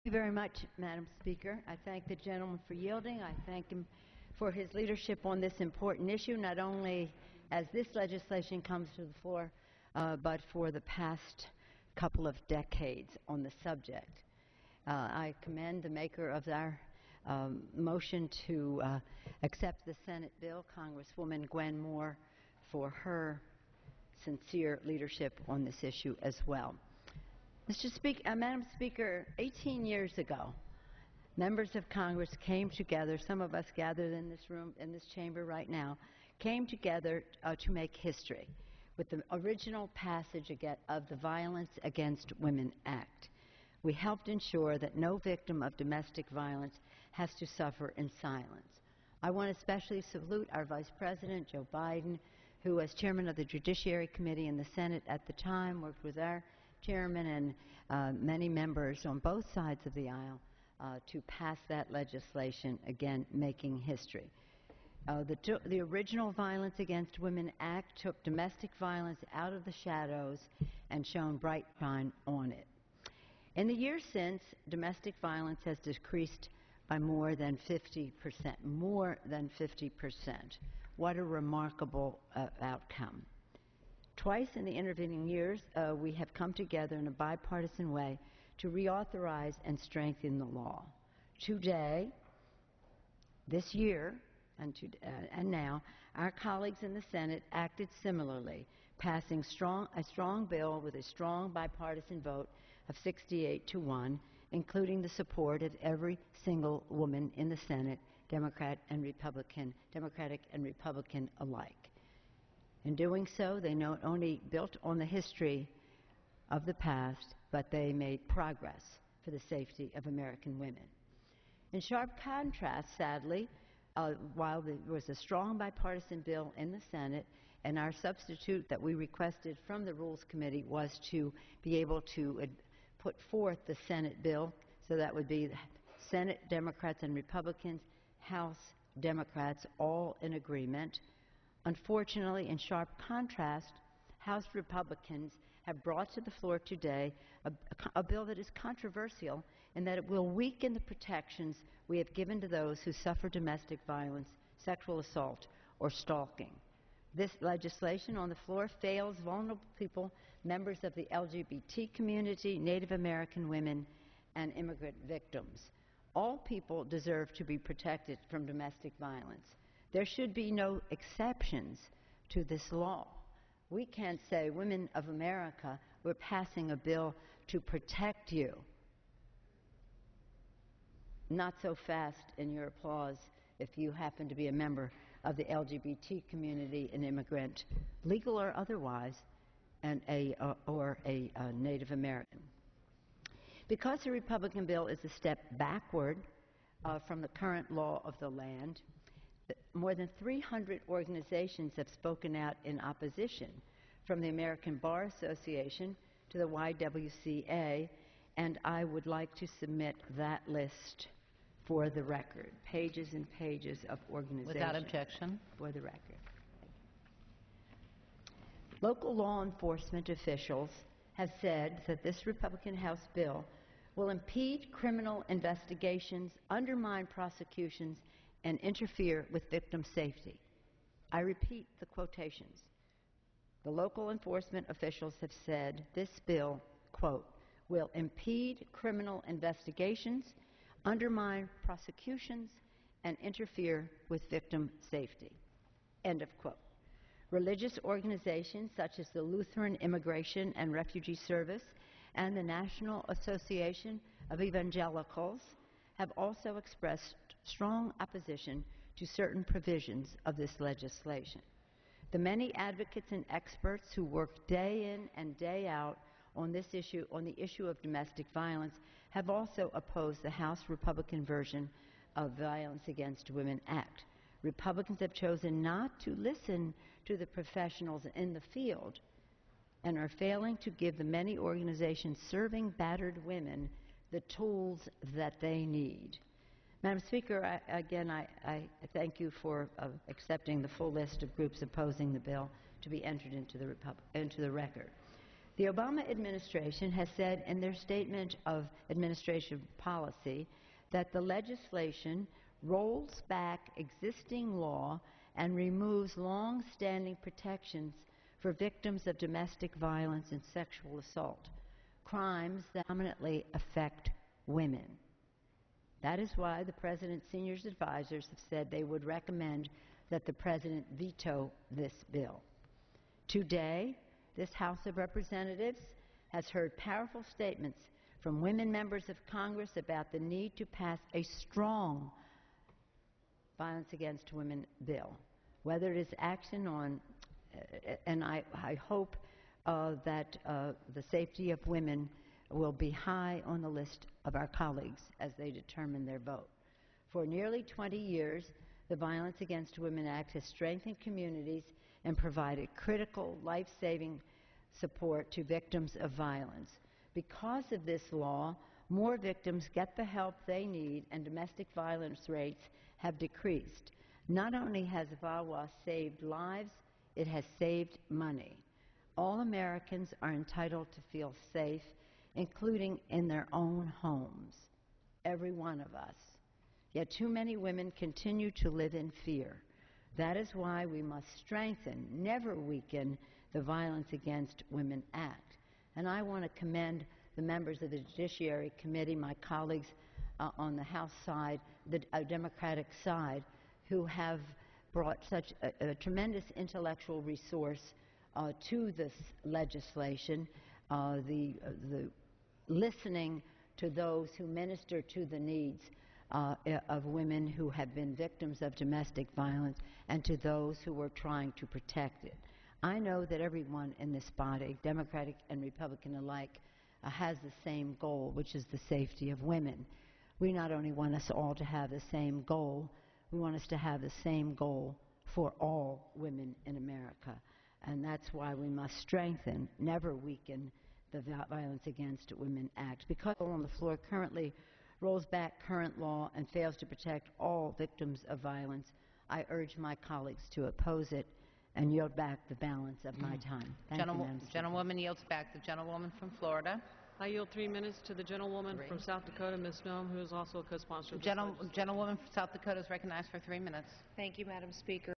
you very much, Madam Speaker. I thank the gentleman for yielding. I thank him for his leadership on this important issue, not only as this legislation comes to the floor, but for the past couple of decades on the subject. I commend the maker of our motion to accept the Senate bill, Congresswoman Gwen Moore, for her sincere leadership on this issue as well. Madam Speaker, 18 years ago, members of Congress came together, some of us gathered in this room, in this chamber right now, came together to make history with the original passage of the Violence Against Women Act. We helped ensure that no victim of domestic violence has to suffer in silence. I want to especially salute our Vice President, Joe Biden, who, as chairman of the Judiciary Committee in the Senate at the time, worked with our chairman and many members on both sides of the aisle to pass that legislation, again, making history. The original Violence Against Women Act took domestic violence out of the shadows and shone bright shine on it. In the years since, domestic violence has decreased by more than 50%. More than 50%. What a remarkable outcome. Twice in the intervening years, we have come together in a bipartisan way to reauthorize and strengthen the law. Today, this year, and now, our colleagues in the Senate acted similarly, passing a strong bill with a strong bipartisan vote of 68-1, including the support of every single woman in the Senate, Democratic and Republican alike. In doing so, they not only built on the history of the past, but they made progress for the safety of American women. In sharp contrast, sadly, while there was a strong bipartisan bill in the Senate, and our substitute that we requested from the Rules Committee was to be able to put forth the Senate bill, so that would be Senate Democrats and Republicans, House Democrats, all in agreement. Unfortunately, in sharp contrast, House Republicans have brought to the floor today a bill that is controversial in that it will weaken the protections we have given to those who suffer domestic violence, sexual assault, or stalking. This legislation on the floor fails vulnerable people, members of the LGBT community, Native American women, and immigrant victims. All people deserve to be protected from domestic violence. There should be no exceptions to this law. We can't say, women of America, we're passing a bill to protect you. Not so fast in your applause if you happen to be a member of the LGBT community, an immigrant, legal or otherwise, and or a Native American. Because the Republican bill is a step backward from the current law of the land, more than 300 organizations have spoken out in opposition, from the American Bar Association to the YWCA, and I would like to submit that list for the record. Pages and pages of organizations. Without objection. For the record. Local law enforcement officials have said that this Republican House bill will impede criminal investigations, undermine prosecutions, and interfere with victim safety. I repeat the quotations. The local enforcement officials have said this bill, quote, will impede criminal investigations, undermine prosecutions, and interfere with victim safety, end of quote. Religious organizations such as the Lutheran Immigration and Refugee Service and the National Association of Evangelicals have also expressed strong opposition to certain provisions of this legislation. The many advocates and experts who work day in and day out on this issue, on the issue of domestic violence, have also opposed the House Republican version of Violence Against Women Act. Republicans have chosen not to listen to the professionals in the field and are failing to give the many organizations serving battered women the tools that they need. Madam Speaker, I thank you for accepting the full list of groups opposing the bill to be entered into the record. The Obama administration has said in their statement of administration policy that the legislation rolls back existing law and removes long-standing protections for victims of domestic violence and sexual assault, crimes that dominantly affect women. That is why the President's senior advisors have said they would recommend that the President veto this bill. Today, this House of Representatives has heard powerful statements from women members of Congress about the need to pass a strong violence against women bill, whether it is action on, and I hope that the safety of women will be high on the list of our colleagues as they determine their vote. For nearly 20 years, the Violence Against Women Act has strengthened communities and provided critical, life-saving support to victims of violence. Because of this law, more victims get the help they need and domestic violence rates have decreased. Not only has VAWA saved lives, it has saved money. All Americans are entitled to feel safe, including in their own homes, every one of us. Yet too many women continue to live in fear. That is why we must strengthen, never weaken, the Violence Against Women Act. And I want to commend the members of the Judiciary Committee, my colleagues on the House side, the Democratic side, who have brought such a tremendous intellectual resource to this legislation, the listening to those who minister to the needs of women who have been victims of domestic violence and to those who are trying to protect it. I know that everyone in this body, Democratic and Republican alike, has the same goal, which is the safety of women. We not only want us all to have the same goal, we want us to have the same goal for all women in America. And that's why we must strengthen, never weaken, the Violence Against Women Act. Because the bill on the floor currently rolls back current law and fails to protect all victims of violence, I urge my colleagues to oppose it and yield back the balance of my time. Thank you, Madam Speaker. Gentlewoman yields back. The gentlewoman from Florida. I yield 3 minutes to the gentlewoman from South Dakota, Ms. Noem, who is also a co-sponsor of this legislation. Gentlewoman from South Dakota is recognized for 3 minutes. Thank you, Madam Speaker.